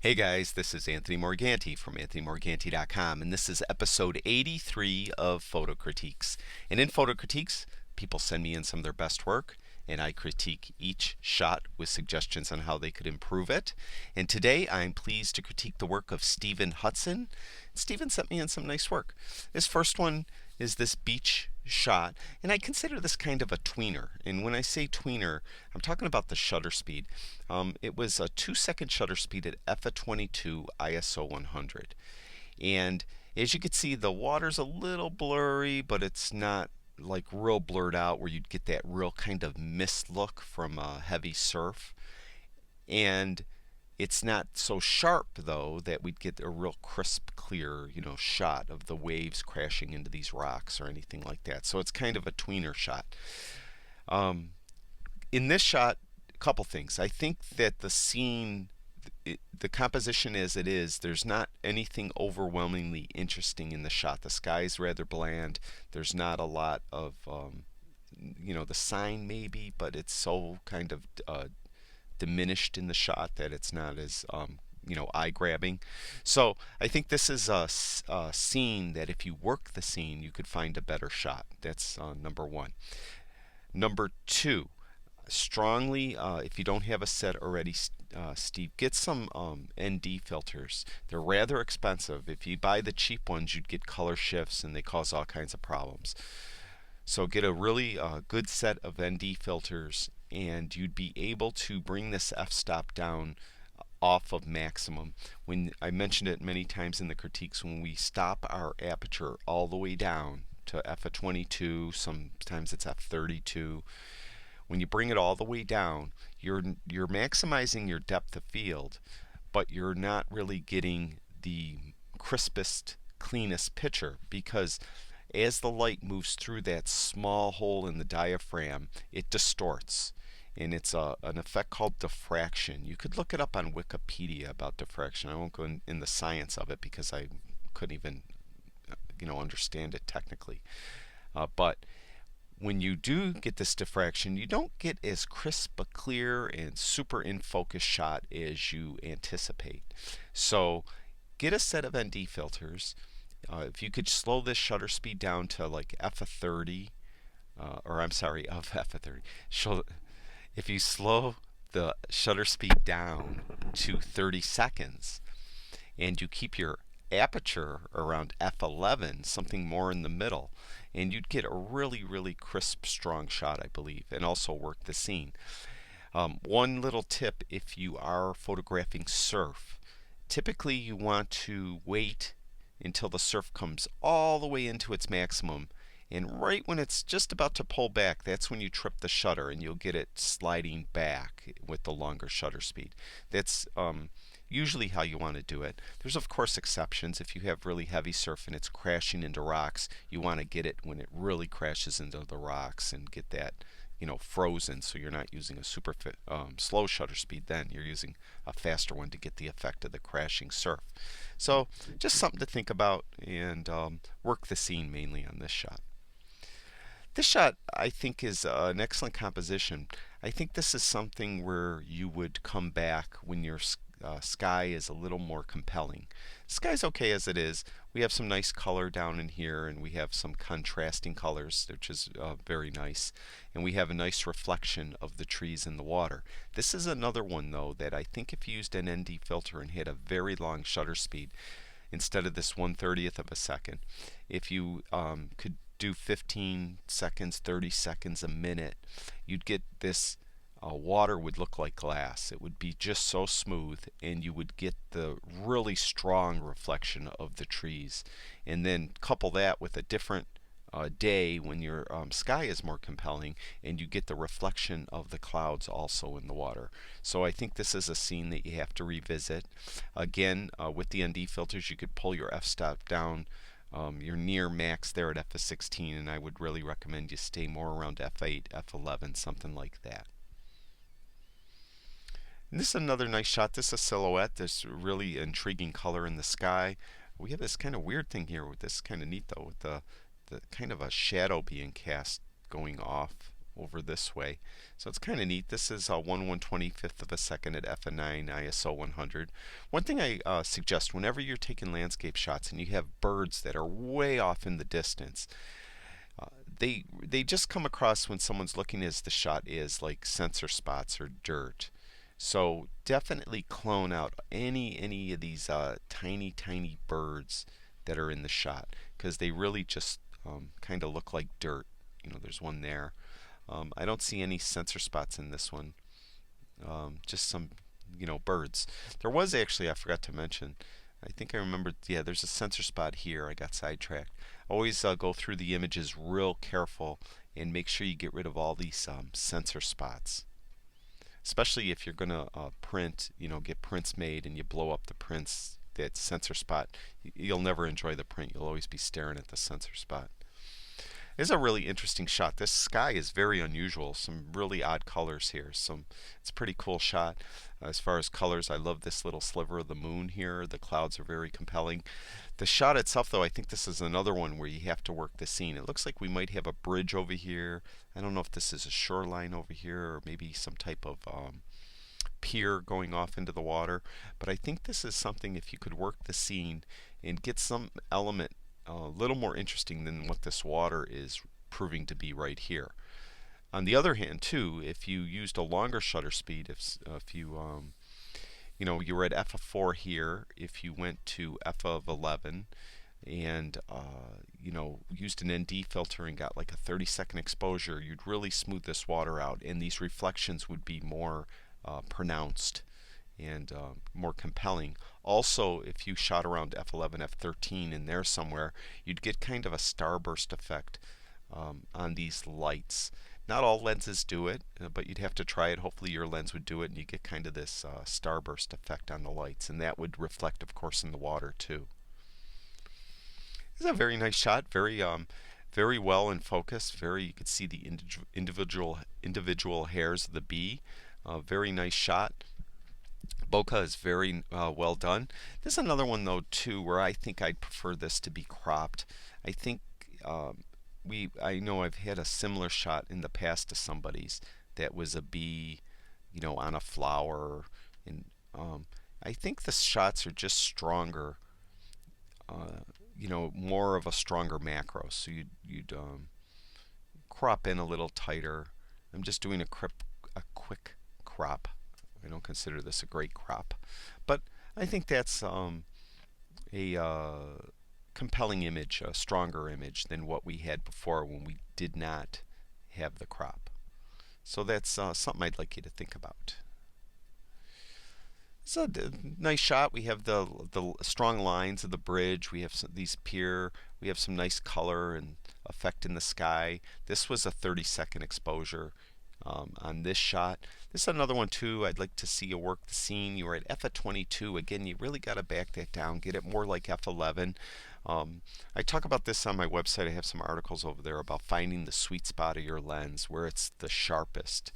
Hey guys, this is Anthony Morganti from anthonymorganti.com, and this is episode 83 of Photo Critiques. And in Photo Critiques, people send me in some of their best work, and I critique each shot with suggestions on how they could improve it. And today I'm pleased to critique the work of Steven Hudson. Steven sent me in some nice work. This first one is this beach shot, and I consider this kind of a tweener. And when I say tweener, I'm talking about the shutter speed. It was a 2-second shutter speed at f/22 ISO 100. And as you can see, the water's a little blurry, but it's not like real blurred out where you'd get that real kind of mist look from a heavy surf. And it's not so sharp though that we'd get a real crisp, clear, shot of the waves crashing into these rocks or anything like that. So it's kind of a tweener shot. In this shot, a couple things. I think that the scene, the composition as it is, there's not anything overwhelmingly interesting in the shot. The sky's rather bland. There's not a lot of, the sign maybe, but it's so kind of diminished in the shot that it's not as eye-grabbing. So I think this is a scene that if you work the scene, you could find a better shot. That's number one. Number two, strongly, if you don't have a set already, Steve, get some ND filters. They're rather expensive. If you buy the cheap ones, you'd get color shifts and they cause all kinds of problems. So get a really good set of ND filters, and you'd be able to bring this f-stop down off of maximum. When I mentioned it many times in the critiques, when we stop our aperture all the way down to f/22, sometimes it's f/32. When you bring it all the way down, you're maximizing your depth of field, but you're not really getting the crispest, cleanest picture, because as the light moves through that small hole in the diaphragm, it distorts. And it's an effect called diffraction. You could look it up on Wikipedia about diffraction. I won't go in the science of it because I couldn't even understand it technically. But when you do get this diffraction, you don't get as crisp a clear and super in focus shot as you anticipate. So get a set of ND filters. If you could slow this shutter speed down to like f/30, of f/30. If you slow the shutter speed down to 30 seconds and you keep your aperture around f/11, something more in the middle, and you'd get a really, really crisp, strong shot, I believe, and also work the scene. One little tip if you are photographing surf, typically you want to wait until the surf comes all the way into its maximum, and right when it's just about to pull back, that's when you trip the shutter and you'll get it sliding back with the longer shutter speed. That's usually how you want to do it. There's of course exceptions. If you have really heavy surf and it's crashing into rocks, you want to get it when it really crashes into the rocks and get that frozen, so you're not using a super slow shutter speed then. You're using a faster one to get the effect of the crashing surf. So just something to think about, and work the scene mainly on this shot. This shot, I think, is an excellent composition. I think this is something where you would come back when your sky is a little more compelling. The sky's okay as it is. We have some nice color down in here, and we have some contrasting colors, which is very nice. And we have a nice reflection of the trees in the water. This is another one, though, that I think if you used an ND filter and had a very long shutter speed, instead of this 1/30th of a second, if you could do 15 seconds, 30 seconds, a minute, you'd get this water would look like glass. It would be just so smooth, and you would get the really strong reflection of the trees. And then couple that with a different day when your sky is more compelling, and you get the reflection of the clouds also in the water. So I think this is a scene that you have to revisit. Again, with the ND filters, you could pull your f-stop down. You're near max there at f/16, and I would really recommend you stay more around f/8, f/11, something like that. And this is another nice shot. This is a silhouette. There's really intriguing color in the sky. We have this kind of weird thing here with this, kind of neat though, with the kind of a shadow being cast going off over this way. So it's kind of neat. This is 1/125th of a second at f/9 ISO 100. One thing I suggest whenever you're taking landscape shots and you have birds that are way off in the distance, they just come across when someone's looking as the shot is like sensor spots or dirt. So definitely clone out any of these tiny birds that are in the shot, because they really just kind of look like dirt. There's one there. I don't see any sensor spots in this one. Just some, birds. There was actually, I forgot to mention, I think I remembered, yeah, there's a sensor spot here. I got sidetracked. Always go through the images real careful and make sure you get rid of all these sensor spots. Especially if you're going to print, get prints made and you blow up the prints, that sensor spot, you'll never enjoy the print. You'll always be staring at the sensor spot. This is a really interesting shot. This sky is very unusual. Some really odd colors here. It's a pretty cool shot. As far as colors, I love this little sliver of the moon here. The clouds are very compelling. The shot itself, though, I think this is another one where you have to work the scene. It looks like we might have a bridge over here. I don't know if this is a shoreline over here or maybe some type of pier going off into the water. But I think this is something, if you could work the scene and get some element a little more interesting than what this water is proving to be right here. On the other hand, too, if you used a longer shutter speed, if you you were at f of 4 here, if you went to f of 11 and used an ND filter and got like a 30-second exposure, you'd really smooth this water out, and these reflections would be more pronounced and more compelling. Also, if you shot around f11, f13 in there somewhere, you'd get kind of a starburst effect on these lights. Not all lenses do it, but you'd have to try it. Hopefully your lens would do it, and you get kind of this starburst effect on the lights, and that would reflect, of course, in the water too. This is a very nice shot, very well in focus. You could see the individual hairs of the bee. Very nice shot. Bokeh is very well done. This is another one, though, too, where I think I'd prefer this to be cropped. I think I know I've had a similar shot in the past to somebody's that was a bee, on a flower, and I think the shots are just stronger. More of a stronger macro. So you'd crop in a little tighter. I'm just doing a quick crop. I don't consider this a great crop, but I think that's a compelling image, a stronger image than what we had before when we did not have the crop. So that's something I'd like you to think about. It's a nice shot. We have the strong lines of the bridge. We have these pier. We have some nice color and effect in the sky. This was a 30-second exposure on this shot. This is another one too. I'd like to see you work the scene. You were at f of 22. Again, you really got to back that down. Get it more like f11. I talk about this on my website. I have some articles over there about finding the sweet spot of your lens where it's the sharpest.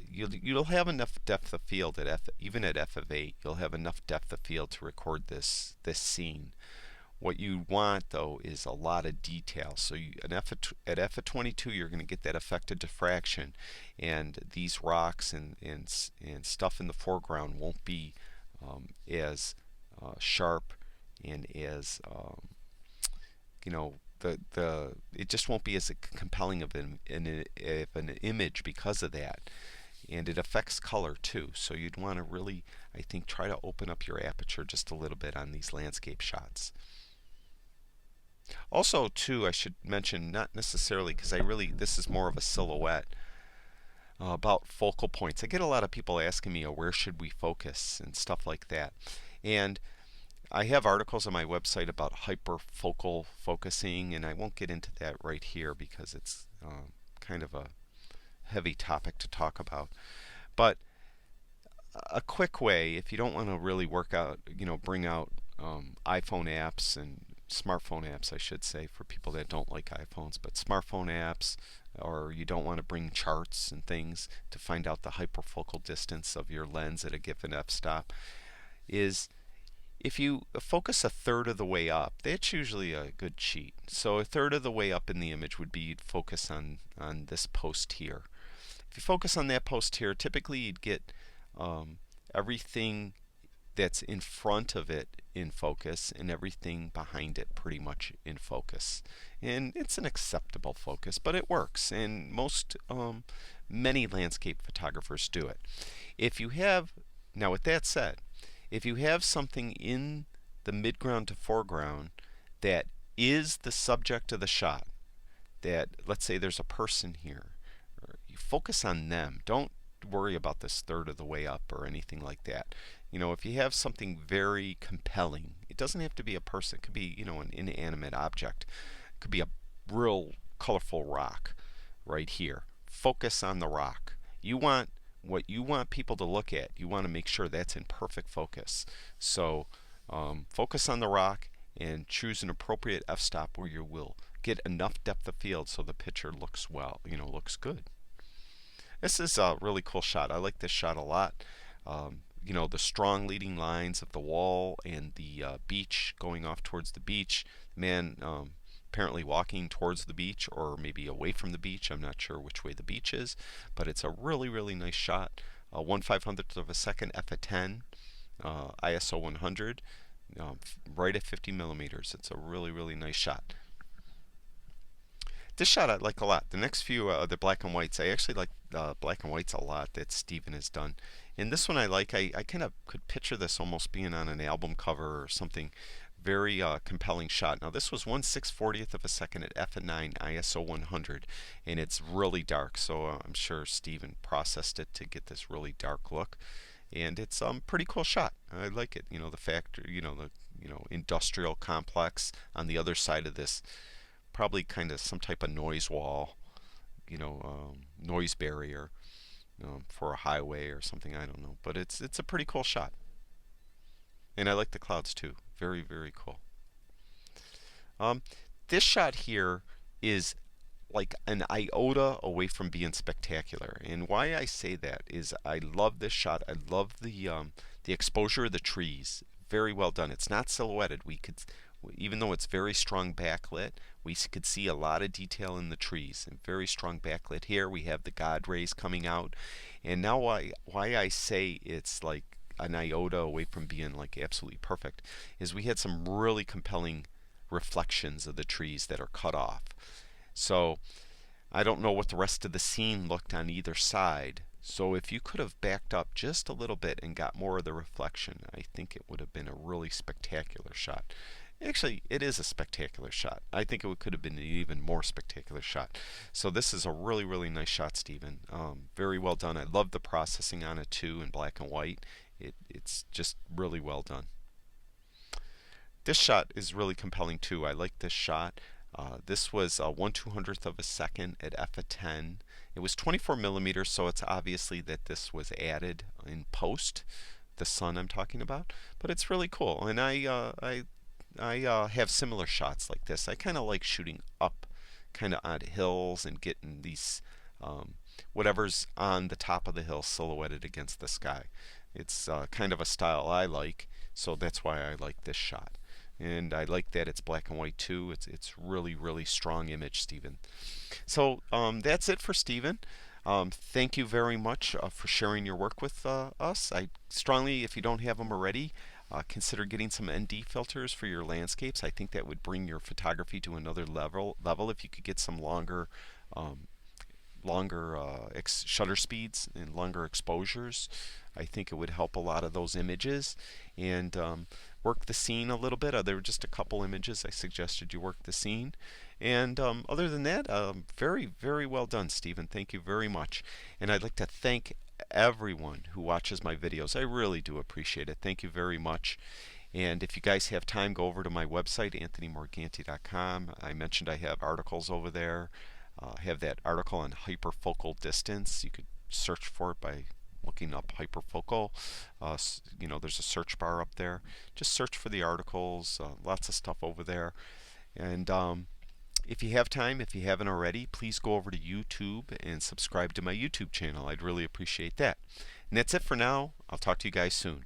You'll have enough depth of field at even at f of 8. You'll have enough depth of field to record this scene. What you want, though, is a lot of detail. So at f of 22, you're going to get that effective diffraction, and these rocks and stuff in the foreground won't be as sharp and as it just won't be as compelling of an image because of that. And it affects color too. So you'd want to really, I think, try to open up your aperture just a little bit on these landscape shots. Also, too, I should mention, not necessarily because this is more of a silhouette, about focal points. I get a lot of people asking me, where should we focus and stuff like that. And I have articles on my website about hyperfocal focusing, and I won't get into that right here because it's kind of a heavy topic to talk about. But a quick way, if you don't want to really bring out iPhone apps and smartphone apps, I should say, for people that don't like iPhones, but smartphone apps, or you don't want to bring charts and things to find out the hyperfocal distance of your lens at a given f-stop, is if you focus a third of the way up, that's usually a good cheat. So a third of the way up in the image would be you'd focus on this post here. If you focus on that post here, typically you'd get everything that's in front of it in focus and everything behind it pretty much in focus. And it's an acceptable focus, but it works, and many landscape photographers do it. If you have, now with that said, if you have something in the midground to foreground that is the subject of the shot, that let's say there's a person here, you focus on them. Don't worry about this third of the way up or anything like that. If you have something very compelling, it doesn't have to be a person. It could be, an inanimate object. It could be a real colorful rock right here. Focus on the rock. What you want people to look at, you want to make sure that's in perfect focus. So focus on the rock and choose an appropriate f-stop where you will get enough depth of field so the picture looks looks good. This is a really cool shot. I like this shot a lot. The strong leading lines of the wall and the beach going off towards the beach. Man apparently walking towards the beach or maybe away from the beach. I'm not sure which way the beach is, but it's a really, really nice shot. 1/500th of a second f/10, ISO 100, right at 50 millimeters. It's a really, really nice shot. This shot I like a lot. The next few, the black and whites, I actually like black and whites a lot that Steven has done. And this one I like. I kind of could picture this almost being on an album cover or something. Very compelling shot. Now this was 1/640th of a second at f/9 ISO 100, and it's really dark. So I'm sure Steven processed it to get this really dark look, and it's pretty cool shot. I like it. The factory, the industrial complex on the other side of this. Probably kind of some type of noise wall, noise barrier for a highway or something. I don't know, but it's a pretty cool shot, and I like the clouds too. Very, very cool. This shot here is like an iota away from being spectacular, and why I say that is I love this shot. I love the exposure of the trees. Very well done. It's not silhouetted. Even though it's very strong backlit, we could see a lot of detail in the trees, and very strong backlit here. We have the God rays coming out, and now why I say it's like an iota away from being like absolutely perfect is we had some really compelling reflections of the trees that are cut off. So I don't know what the rest of the scene looked on either side. So if you could have backed up just a little bit and got more of the reflection, I think it would have been a really spectacular shot. Actually, it is a spectacular shot. I think it could have been an even more spectacular shot. So this is a really, really nice shot, Steven. Very well done. I love the processing on it too in black and white. It's just really well done. This shot is really compelling too. I like this shot. This was 1/200th of a second at f/10. It was 24 millimeters, so it's obviously that this was added in post. The sun I'm talking about, but it's really cool. And I have similar shots like this. I kind of like shooting up, kind of on hills and getting these whatever's on the top of the hill silhouetted against the sky. It's kind of a style I like, so that's why I like this shot. And I like that it's black and white too. It's really, really strong image, Steven. So that's it for Steven. Thank you very much for sharing your work with us. I strongly, if you don't have them already, consider getting some ND filters for your landscapes. I think that would bring your photography to another level. If you could get some longer shutter speeds and longer exposures, I think it would help a lot of those images. And work the scene a little bit. There were just a couple images I suggested you work the scene. And other than that, very, very well done, Steven. Thank you very much. And I'd like to thank everyone who watches my videos. I really do appreciate it. Thank you very much. And if you guys have time, go over to my website, anthonymorganti.com. I mentioned I have articles over there. I have that article on hyperfocal distance. You could search for it by looking up hyperfocal. There's a search bar up there. Just search for the articles. Lots of stuff over there. And if you have time, if you haven't already, please go over to YouTube and subscribe to my YouTube channel. I'd really appreciate that. And that's it for now. I'll talk to you guys soon.